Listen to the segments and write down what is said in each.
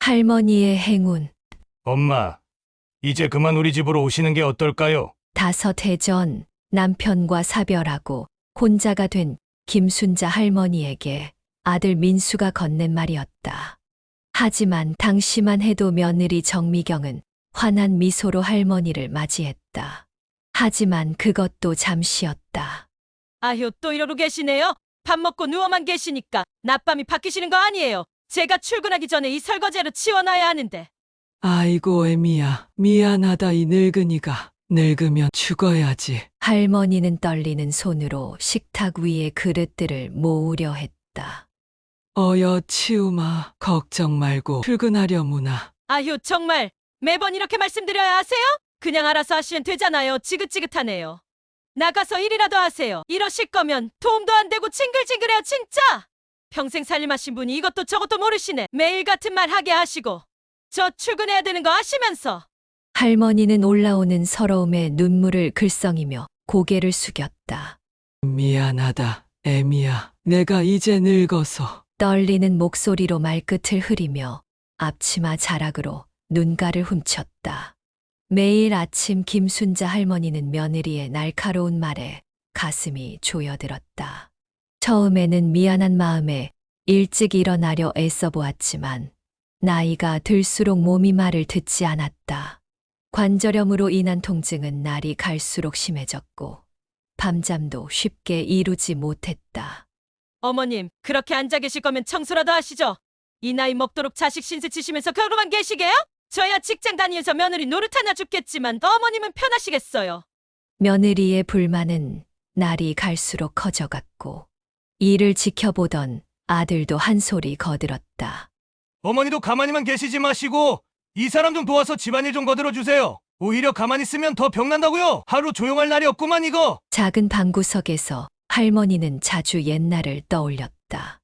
할머니의 행운. 엄마, 이제 그만 우리 집으로 오시는 게 어떨까요? 5해 전 남편과 사별하고 혼자가 된 김순자 할머니에게 아들 민수가 건넨 말이었다. 하지만 당시만 해도 며느리 정미경은 환한 미소로 할머니를 맞이했다. 하지만 그것도 잠시였다. 아휴, 또 이러고 계시네요. 밥 먹고 누워만 계시니까 낮밤이 바뀌시는 거 아니에요. 제가 출근하기 전에 이 설거지로 치워놔야 하는데. 아이고, 애미야. 미안하다, 이 늙은이가. 늙으면 죽어야지. 할머니는 떨리는 손으로 식탁 위에 그릇들을 모으려 했다. 어여, 치우마. 걱정 말고 출근하려무나. 아휴, 정말 매번 이렇게 말씀드려야 하세요? 그냥 알아서 하시면 되잖아요. 지긋지긋하네요. 나가서 일이라도 하세요. 이러실 거면 도움도 안 되고 징글징글해요, 진짜. 평생 살림하신 분이 이것도 저것도 모르시네. 매일 같은 말 하게 하시고. 저 출근해야 되는 거 아시면서. 할머니는 올라오는 서러움에 눈물을 글썽이며 고개를 숙였다. 미안하다, 애미야. 내가 이제 늙어서. 떨리는 목소리로 말끝을 흐리며 앞치마 자락으로 눈가를 훔쳤다. 매일 아침 김순자 할머니는 며느리의 날카로운 말에 가슴이 조여들었다. 처음에는 미안한 마음에 일찍 일어나려 애써 보았지만 나이가 들수록 몸이 말을 듣지 않았다. 관절염으로 인한 통증은 날이 갈수록 심해졌고 밤잠도 쉽게 이루지 못했다. 어머님, 그렇게 앉아 계실 거면 청소라도 하시죠. 이 나이 먹도록 자식 신세 치시면서 그러고만 계시게요? 저야 직장 다니면서 며느리 노릇하나 죽겠지만 어머님은 편하시겠어요. 며느리의 불만은 날이 갈수록 커져갔고 이를 지켜보던 아들도 한 소리 거들었다. 어머니도 가만히만 계시지 마시고 이 사람 좀 도와서 집안일 좀 거들어 주세요. 오히려 가만히 있으면 더 병난다고요. 하루 조용할 날이 없구만 이거. 작은 방구석에서 할머니는 자주 옛날을 떠올렸다.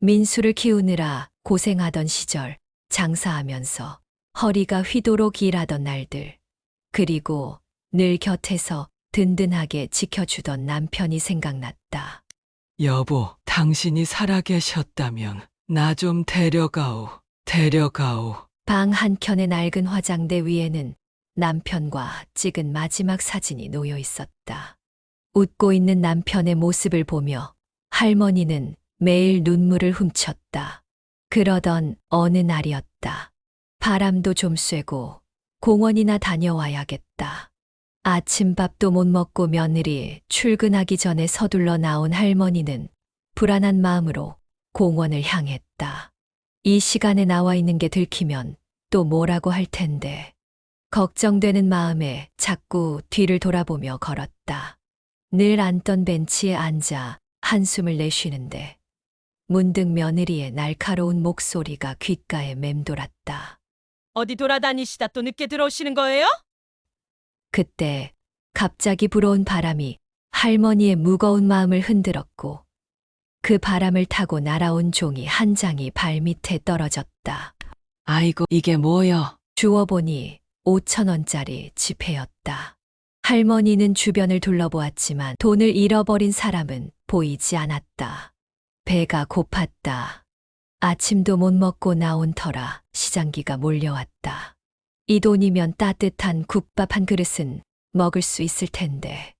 민수를 키우느라 고생하던 시절, 장사하면서 허리가 휘도록 일하던 날들, 그리고 늘 곁에서 든든하게 지켜주던 남편이 생각났다. 여보, 당신이 살아계셨다면 나 좀 데려가오. 데려가오. 방 한켠의 낡은 화장대 위에는 남편과 찍은 마지막 사진이 놓여 있었다. 웃고 있는 남편의 모습을 보며 할머니는 매일 눈물을 훔쳤다. 그러던 어느 날이었다. 바람도 좀 쐬고 공원이나 다녀와야겠다. 아침밥도 못 먹고 며느리 출근하기 전에 서둘러 나온 할머니는 불안한 마음으로 공원을 향했다. 이 시간에 나와 있는 게 들키면 또 뭐라고 할 텐데. 걱정되는 마음에 자꾸 뒤를 돌아보며 걸었다. 늘 앉던 벤치에 앉아 한숨을 내쉬는데 문득 며느리의 날카로운 목소리가 귓가에 맴돌았다. 어디 돌아다니시다 또 늦게 들어오시는 거예요? 그때 갑자기 불어온 바람이 할머니의 무거운 마음을 흔들었고 그 바람을 타고 날아온 종이 한 장이 발밑에 떨어졌다. 아이고, 이게 뭐여? 주워보니 5,000원짜리 지폐였다. 할머니는 주변을 둘러보았지만 돈을 잃어버린 사람은 보이지 않았다. 배가 고팠다. 아침도 못 먹고 나온 터라 시장기가 몰려왔다. 이 돈이면 따뜻한 국밥 한 그릇은 먹을 수 있을 텐데.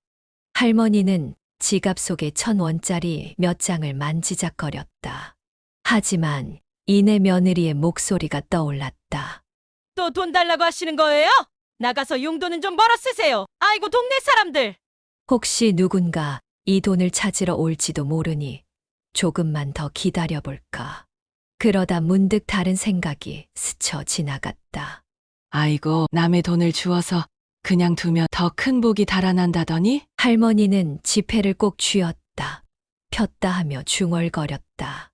할머니는 지갑 속에 1,000원짜리 몇 장을 만지작거렸다. 하지만 이내 며느리의 목소리가 떠올랐다. 또 돈 달라고 하시는 거예요? 나가서 용돈은 좀 벌어 쓰세요. 아이고, 동네 사람들. 혹시 누군가 이 돈을 찾으러 올지도 모르니 조금만 더 기다려볼까. 그러다 문득 다른 생각이 스쳐 지나갔다. 아이고, 남의 돈을 주워서 그냥 두면 더 큰 복이 달아난다더니? 할머니는 지폐를 꼭 쥐었다. 폈다 하며 중얼거렸다.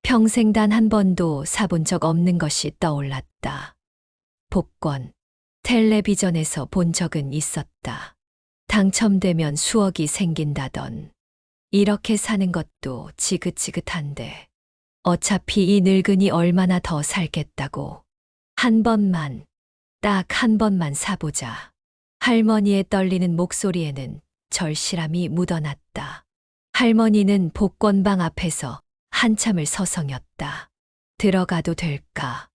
평생 단 한 번도 사본 적 없는 것이 떠올랐다. 복권, 텔레비전에서 본 적은 있었다. 당첨되면 수억이 생긴다던. 이렇게 사는 것도 지긋지긋한데 어차피 이 늙은이 얼마나 더 살겠다고. 한 번만, 딱 한 번만 사보자. 할머니의 떨리는 목소리에는 절실함이 묻어났다. 할머니는 복권방 앞에서 한참을 서성였다. 들어가도 될까?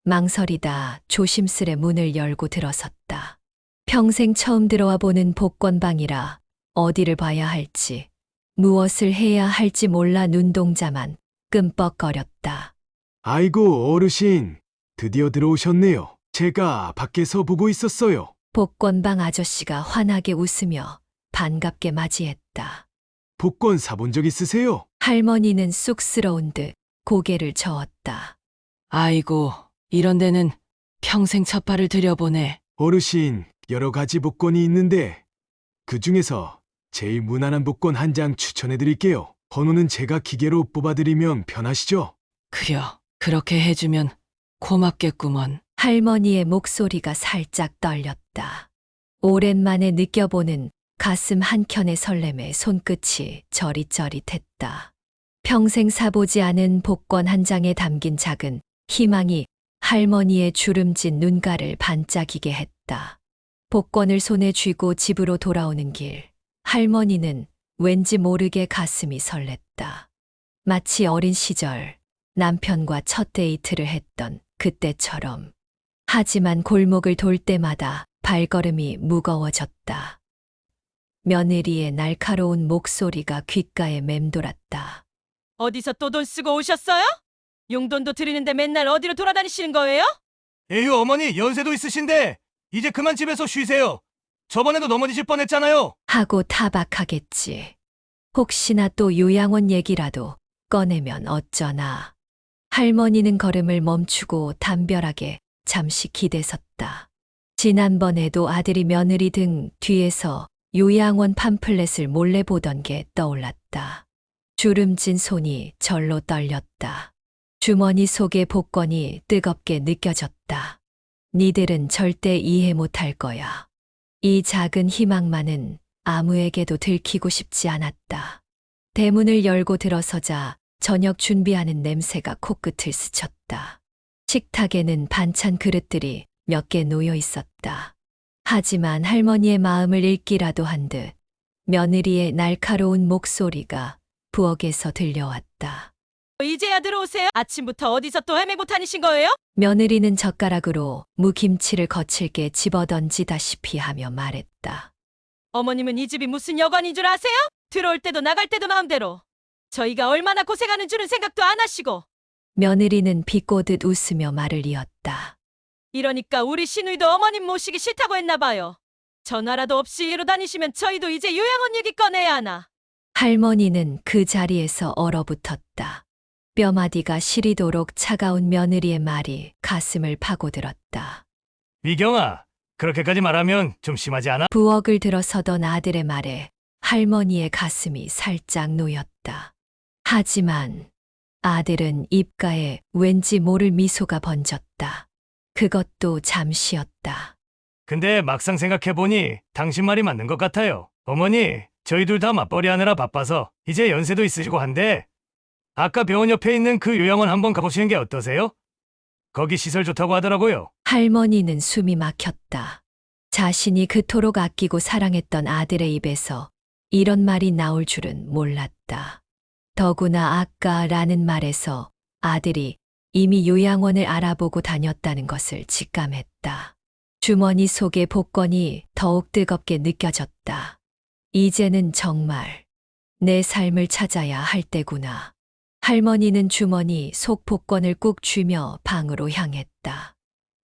망설이다 조심스레 문을 열고 들어섰다. 평생 처음 들어와 보는 복권방이라 어디를 봐야 할지, 무엇을 해야 할지 몰라 눈동자만 끔뻑거렸다. 아이고, 어르신. 드디어 들어오셨네요. 제가 밖에서 보고 있었어요. 복권방 아저씨가 환하게 웃으며 반갑게 맞이했다. 복권 사본 적 있으세요? 할머니는 쑥스러운 듯 고개를 저었다. 아이고, 이런 데는 평생 첫 발을 들여보네. 어르신, 여러 가지 복권이 있는데 그 중에서 제일 무난한 복권 한 장 추천해 드릴게요. 번호는 제가 기계로 뽑아드리면 편하시죠? 그려, 그렇게 해주면 고맙겠구먼. 할머니의 목소리가 살짝 떨렸다. 오랜만에 느껴보는 가슴 한켠의 설렘에 손끝이 저릿저릿했다. 평생 사보지 않은 복권 한 장에 담긴 작은 희망이 할머니의 주름진 눈가를 반짝이게 했다. 복권을 손에 쥐고 집으로 돌아오는 길, 할머니는 왠지 모르게 가슴이 설렜다. 마치 어린 시절 남편과 첫 데이트를 했던 그때처럼. 하지만 골목을 돌 때마다 발걸음이 무거워졌다. 며느리의 날카로운 목소리가 귓가에 맴돌았다. 어디서 또 돈 쓰고 오셨어요? 용돈도 드리는데 맨날 어디로 돌아다니시는 거예요? 에휴, 어머니 연세도 있으신데 이제 그만 집에서 쉬세요. 저번에도 넘어지실 뻔했잖아요. 하고 타박하겠지. 혹시나 또 요양원 얘기라도 꺼내면 어쩌나. 할머니는 걸음을 멈추고 담벼락에 잠시 기대섰다. 지난번에도 아들이 며느리 등 뒤에서 요양원 팜플렛을 몰래 보던 게 떠올랐다. 주름진 손이 절로 떨렸다. 주머니 속의 복권이 뜨겁게 느껴졌다. 니들은 절대 이해 못할 거야. 이 작은 희망만은 아무에게도 들키고 싶지 않았다. 대문을 열고 들어서자 저녁 준비하는 냄새가 코끝을 스쳤다. 식탁에는 반찬 그릇들이 몇 개 놓여 있었다. 하지만 할머니의 마음을 읽기라도 한 듯 며느리의 날카로운 목소리가 부엌에서 들려왔다. 이제야 들어오세요? 아침부터 어디서 또 헤매고 다니신 거예요? 며느리는 젓가락으로 무김치를 거칠게 집어던지다시피 하며 말했다. 어머님은 이 집이 무슨 여관인 줄 아세요? 들어올 때도 나갈 때도 마음대로. 저희가 얼마나 고생하는 줄은 생각도 안 하시고. 며느리는 비꼬듯 웃으며 말을 이었다. 이러니까 우리 시누이도 어머님 모시기 싫다고 했나 봐요. 전화라도 없이 이러 다니시면 저희도 이제 요양원 얘기 꺼내야 하나. 할머니는 그 자리에서 얼어붙었다. 뼈마디가 시리도록 차가운 며느리의 말이 가슴을 파고들었다. 미경아, 그렇게까지 말하면 좀 심하지 않아? 부엌을 들어서던 아들의 말에 할머니의 가슴이 살짝 놓였다. 하지만 아들은 입가에 왠지 모를 미소가 번졌다. 그것도 잠시였다. 근데 막상 생각해보니 당신 말이 맞는 것 같아요. 어머니, 저희 둘 다 맞벌이 하느라 바빠서 이제 연세도 있으시고 한데 아까 병원 옆에 있는 그 요양원 한번 가보시는 게 어떠세요? 거기 시설 좋다고 하더라고요. 할머니는 숨이 막혔다. 자신이 그토록 아끼고 사랑했던 아들의 입에서 이런 말이 나올 줄은 몰랐다. 더구나 아까라는 말에서 아들이 이미 요양원을 알아보고 다녔다는 것을 직감했다. 주머니 속의 복권이 더욱 뜨겁게 느껴졌다. 이제는 정말 내 삶을 찾아야 할 때구나. 할머니는 주머니 속 복권을 꾹 쥐며 방으로 향했다.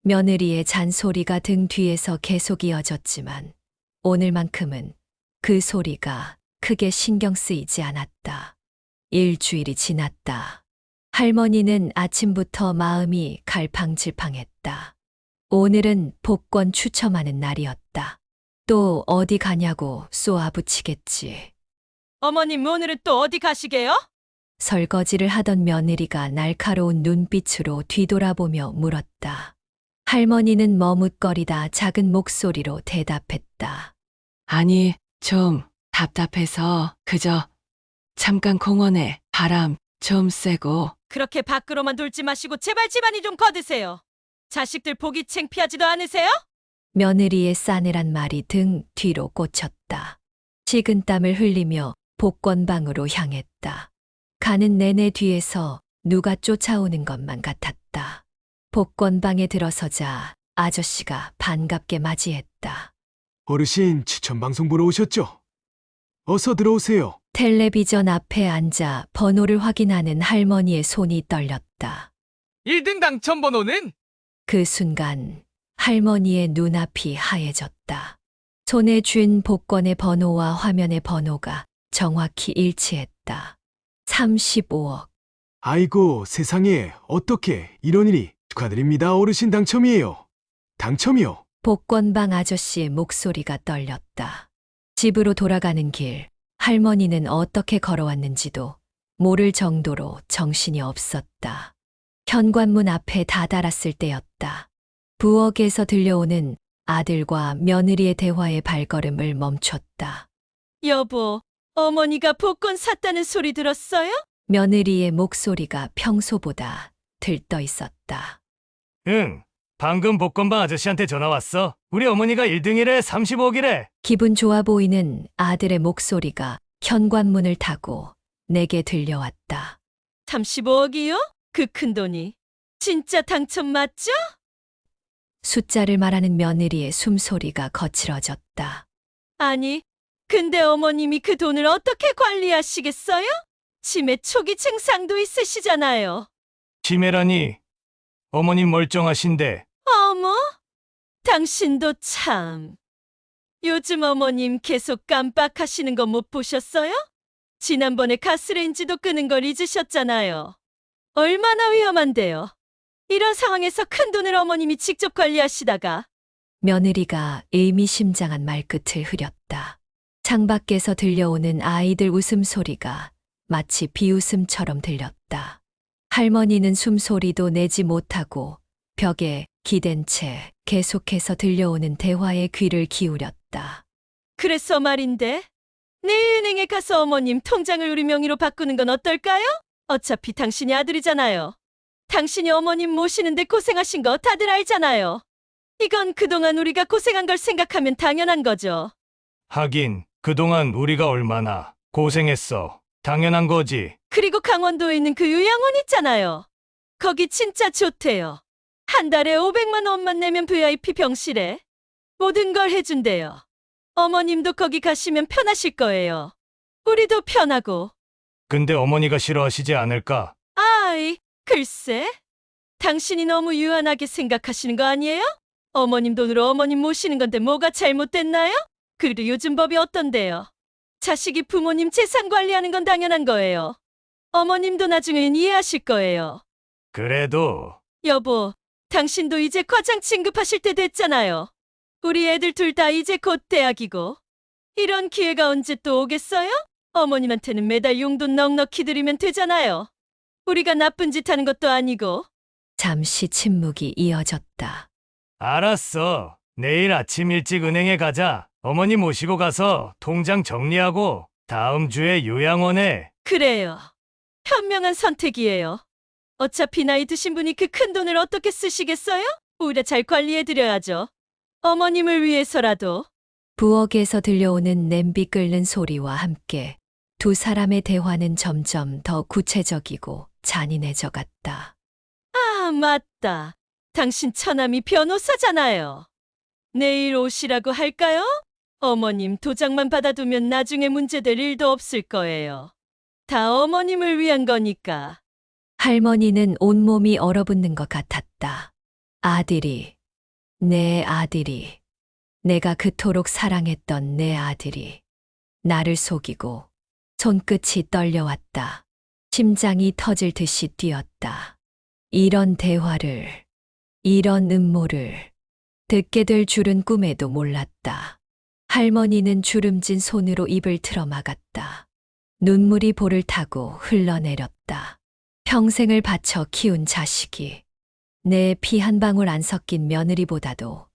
며느리의 잔소리가 등 뒤에서 계속 이어졌지만 오늘만큼은 그 소리가 크게 신경 쓰이지 않았다. 일주일이 지났다. 할머니는 아침부터 마음이 갈팡질팡했다. 오늘은 복권 추첨하는 날이었다. 또 어디 가냐고 쏘아붙이겠지. 어머님 오늘은 또 어디 가시게요? 설거지를 하던 며느리가 날카로운 눈빛으로 뒤돌아보며 물었다. 할머니는 머뭇거리다 작은 목소리로 대답했다. 아니, 좀 답답해서 그저 잠깐 공원에 바람 좀 쐬고. 그렇게 밖으로만 돌지 마시고 제발 집안이 좀 거드세요. 자식들 보기 창피하지도 않으세요? 며느리의 싸늘한 말이 등 뒤로 꽂혔다. 식은땀을 흘리며 복권방으로 향했다. 가는 내내 뒤에서 누가 쫓아오는 것만 같았다. 복권방에 들어서자 아저씨가 반갑게 맞이했다. 어르신 추천 방송 보러 오셨죠? 어서 들어오세요. 텔레비전 앞에 앉아 번호를 확인하는 할머니의 손이 떨렸다. 1등 당첨 번호는 그 순간 할머니의 눈앞이 하얘졌다. 손에 쥔 복권의 번호와 화면의 번호가 정확히 일치했다. 35억. 아이고 세상에 어떻게 이런 일이. 축하드립니다. 어르신 당첨이에요. 당첨이요. 복권방 아저씨의 목소리가 떨렸다. 집으로 돌아가는 길, 할머니는 어떻게 걸어왔는지도 모를 정도로 정신이 없었다. 현관문 앞에 다다랐을 때였다. 부엌에서 들려오는 아들과 며느리의 대화의 발걸음을 멈췄다. 여보, 어머니가 복권 샀다는 소리 들었어요? 며느리의 목소리가 평소보다 들떠 있었다. 응, 방금 복권방 아저씨한테 전화 왔어. 우리 어머니가 1등이래, 35억이래. 기분 좋아 보이는 아들의 목소리가 현관문을 타고 내게 들려왔다. 35억이요? 그 큰 돈이. 진짜 당첨 맞죠? 숫자를 말하는 며느리의 숨소리가 거칠어졌다. 아니, 근데 어머님이 그 돈을 어떻게 관리하시겠어요? 치매 초기 증상도 있으시잖아요. 치매라니. 어머님 멀쩡하신데. 어머, 당신도 참. 요즘 어머님 계속 깜빡하시는 거 못 보셨어요? 지난번에 가스레인지도 끄는 걸 잊으셨잖아요. 얼마나 위험한데요. 이런 상황에서 큰 돈을 어머님이 직접 관리하시다가 며느리가 의미심장한 말끝을 흐렸다. 창밖에서 들려오는 아이들 웃음소리가 마치 비웃음처럼 들렸다. 할머니는 숨소리도 내지 못하고 벽에 기댄 채 계속해서 들려오는 대화에 귀를 기울였다. 그래서 말인데 내일 은행에 가서 어머님 통장을 우리 명의로 바꾸는 건 어떨까요? 어차피 당신이 아들이잖아요. 당신이 어머님 모시는데 고생하신 거 다들 알잖아요. 이건 그동안 우리가 고생한 걸 생각하면 당연한 거죠. 하긴, 그동안 우리가 얼마나 고생했어. 당연한 거지. 그리고 강원도에 있는 그 요양원 있잖아요. 거기 진짜 좋대요. 한 달에 500만 원만 내면 VIP 병실에 모든 걸 해준대요. 어머님도 거기 가시면 편하실 거예요. 우리도 편하고. 근데 어머니가 싫어하시지 않을까? 아이, 글쎄. 당신이 너무 유한하게 생각하시는 거 아니에요? 어머님 돈으로 어머님 모시는 건데 뭐가 잘못됐나요? 그리고 요즘 법이 어떤데요? 자식이 부모님 재산 관리하는 건 당연한 거예요. 어머님도 나중엔 이해하실 거예요. 그래도 여보, 당신도 이제 과장 진급하실 때 됐잖아요. 우리 애들 둘 다 이제 곧 대학이고. 이런 기회가 언제 또 오겠어요? 어머님한테는 매달 용돈 넉넉히 드리면 되잖아요. 우리가 나쁜 짓 하는 것도 아니고. 잠시 침묵이 이어졌다. 알았어. 내일 아침 일찍 은행에 가자. 어머니 모시고 가서 통장 정리하고 다음 주에 요양원에. 그래요. 현명한 선택이에요. 어차피 나이 드신 분이 그 큰 돈을 어떻게 쓰시겠어요? 우리가 잘 관리해드려야죠. 어머님을 위해서라도. 부엌에서 들려오는 냄비 끓는 소리와 함께 두 사람의 대화는 점점 더 구체적이고 잔인해져 갔다. 아, 맞다. 당신 처남이 변호사잖아요. 내일 오시라고 할까요? 어머님 도장만 받아두면 나중에 문제될 일도 없을 거예요. 다 어머님을 위한 거니까. 할머니는 온몸이 얼어붙는 것 같았다. 아들이, 내 아들이, 내가 그토록 사랑했던 내 아들이 나를 속이고 손끝이 떨려왔다. 심장이 터질 듯이 뛰었다. 이런 대화를, 이런 음모를 듣게 될 줄은 꿈에도 몰랐다. 할머니는 주름진 손으로 입을 틀어막았다. 눈물이 볼을 타고 흘러내렸다. 평생을 바쳐 키운 자식이 내 피 한 방울 안 섞인 며느리보다도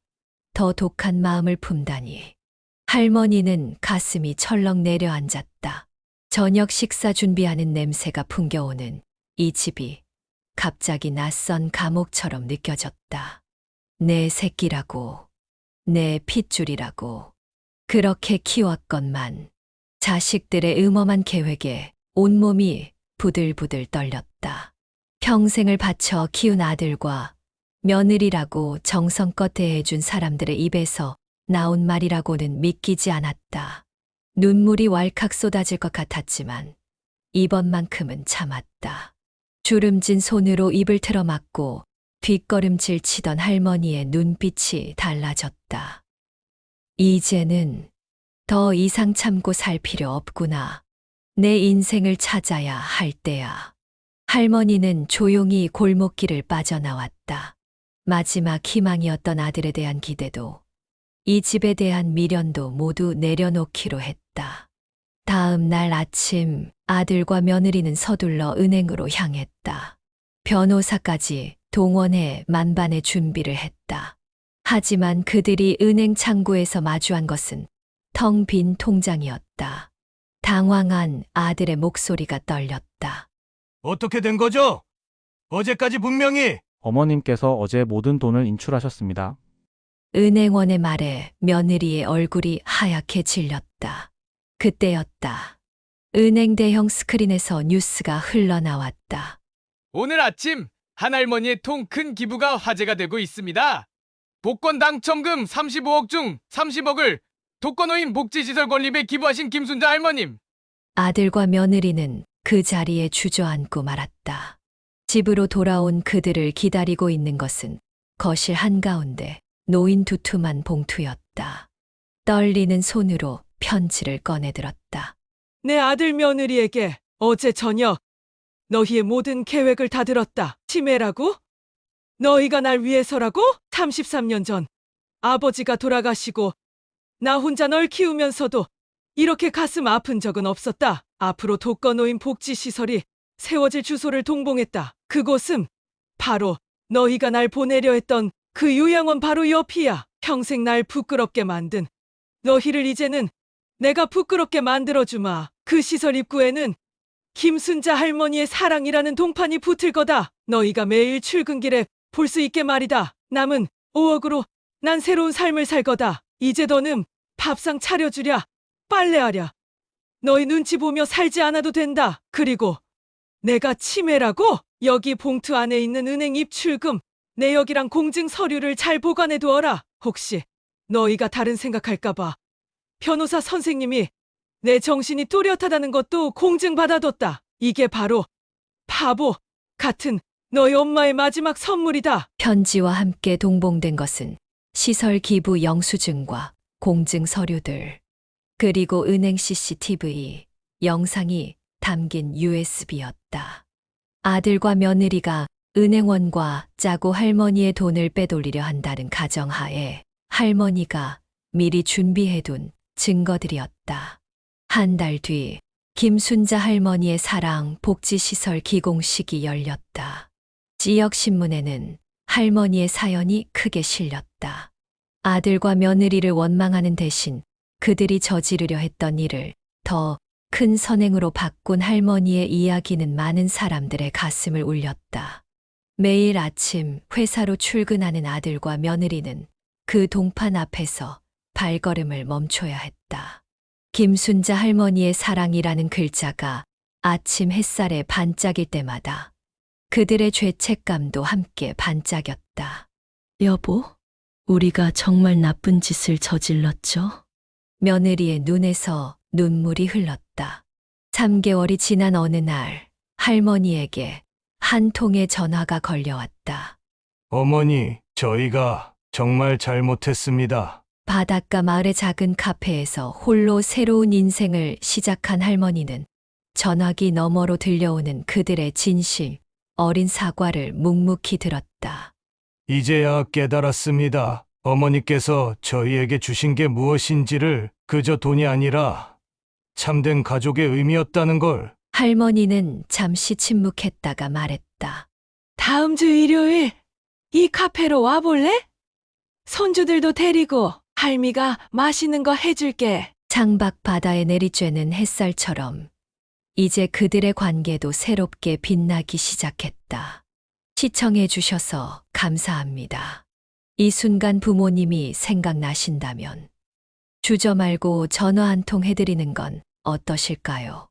더 독한 마음을 품다니. 할머니는 가슴이 철렁 내려앉았다. 저녁 식사 준비하는 냄새가 풍겨오는 이 집이 갑자기 낯선 감옥처럼 느껴졌다. 내 새끼라고, 내 핏줄이라고, 그렇게 키웠건만 자식들의 음험한 계획에 온몸이 부들부들 떨렸다. 평생을 바쳐 키운 아들과 며느리라고 정성껏 대해준 사람들의 입에서 나온 말이라고는 믿기지 않았다. 눈물이 왈칵 쏟아질 것 같았지만 이번만큼은 참았다. 주름진 손으로 입을 틀어막고 뒷걸음질 치던 할머니의 눈빛이 달라졌다. 이제는 더 이상 참고 살 필요 없구나. 내 인생을 찾아야 할 때야. 할머니는 조용히 골목길을 빠져나왔다. 마지막 희망이었던 아들에 대한 기대도, 이 집에 대한 미련도 모두 내려놓기로 했다. 다음 날 아침 아들과 며느리는 서둘러 은행으로 향했다. 변호사까지 동원해 만반의 준비를 했다. 하지만 그들이 은행 창구에서 마주한 것은 텅 빈 통장이었다. 당황한 아들의 목소리가 떨렸다. 어떻게 된 거죠? 어제까지 분명히 어머님께서 어제 모든 돈을 인출하셨습니다. 은행원의 말에 며느리의 얼굴이 하얗게 질렸다. 그때였다. 은행 대형 스크린에서 뉴스가 흘러나왔다. 오늘 아침 한 할머니의 통 큰 기부가 화제가 되고 있습니다. 복권 당첨금 35억 중 30억을 독거노인 복지시설 건립에 기부하신 김순자 할머님. 아들과 며느리는 그 자리에 주저앉고 말았다. 집으로 돌아온 그들을 기다리고 있는 것은 거실 한가운데 놓인 두툼한 봉투였다. 떨리는 손으로 편지를 꺼내들었다. 내 아들 며느리에게 어제 저녁 너희의 모든 계획을 다 들었다. 치매라고? 너희가 날 위해서라고? 33년 전 아버지가 돌아가시고 나 혼자 널 키우면서도 이렇게 가슴 아픈 적은 없었다. 앞으로 독거노인 복지시설이 세워질 주소를 동봉했다. 그곳은 바로 너희가 날 보내려 했던 그 요양원 바로 옆이야. 평생 날 부끄럽게 만든 너희를 이제는 내가 부끄럽게 만들어주마. 그 시설 입구에는 김순자 할머니의 사랑이라는 동판이 붙을 거다. 너희가 매일 출근길에 볼 수 있게 말이다. 남은 5억으로 난 새로운 삶을 살 거다. 이제 너는 밥상 차려주랴. 빨래하랴. 너희 눈치 보며 살지 않아도 된다. 그리고 내가 치매라고? 여기 봉투 안에 있는 은행 입출금, 내역이랑 공증 서류를 잘 보관해 두어라. 혹시 너희가 다른 생각할까봐 변호사 선생님이 내 정신이 또렷하다는 것도 공증받아뒀다. 이게 바로 바보 같은 너희 엄마의 마지막 선물이다. 편지와 함께 동봉된 것은 시설 기부 영수증과 공증 서류들, 그리고 은행 CCTV 영상이 담긴 USB였다. 아들과 며느리가 은행원과 짜고 할머니의 돈을 빼돌리려 한다는 가정하에 할머니가 미리 준비해둔 증거들이었다. 한 달 뒤 김순자 할머니의 사랑 복지시설 기공식이 열렸다. 지역신문에는 할머니의 사연이 크게 실렸다. 아들과 며느리를 원망하는 대신 그들이 저지르려 했던 일을 더 큰 선행으로 바꾼 할머니의 이야기는 많은 사람들의 가슴을 울렸다. 매일 아침 회사로 출근하는 아들과 며느리는 그 동판 앞에서 발걸음을 멈춰야 했다. 김순자 할머니의 사랑이라는 글자가 아침 햇살에 반짝일 때마다 그들의 죄책감도 함께 반짝였다. 여보, 우리가 정말 나쁜 짓을 저질렀죠? 며느리의 눈에서 눈물이 흘렀다. 3개월이 지난 어느 날 할머니에게 한 통의 전화가 걸려왔다. 어머니, 저희가 정말 잘못했습니다. 바닷가 마을의 작은 카페에서 홀로 새로운 인생을 시작한 할머니는 전화기 너머로 들려오는 그들의 진실, 어린 사과를 묵묵히 들었다. 이제야 깨달았습니다. 어머니께서 저희에게 주신 게 무엇인지를 그저 돈이 아니라 참된 가족의 의미였다는 걸. 할머니는 잠시 침묵했다가 말했다. 다음 주 일요일 이 카페로 와볼래? 손주들도 데리고 할미가 맛있는 거 해줄게. 창밖 바다에 내리쬐는 햇살처럼 이제 그들의 관계도 새롭게 빛나기 시작했다. 시청해 주셔서 감사합니다. 이 순간 부모님이 생각나신다면 주저 말고 전화 한 통 해드리는 건 어떠실까요?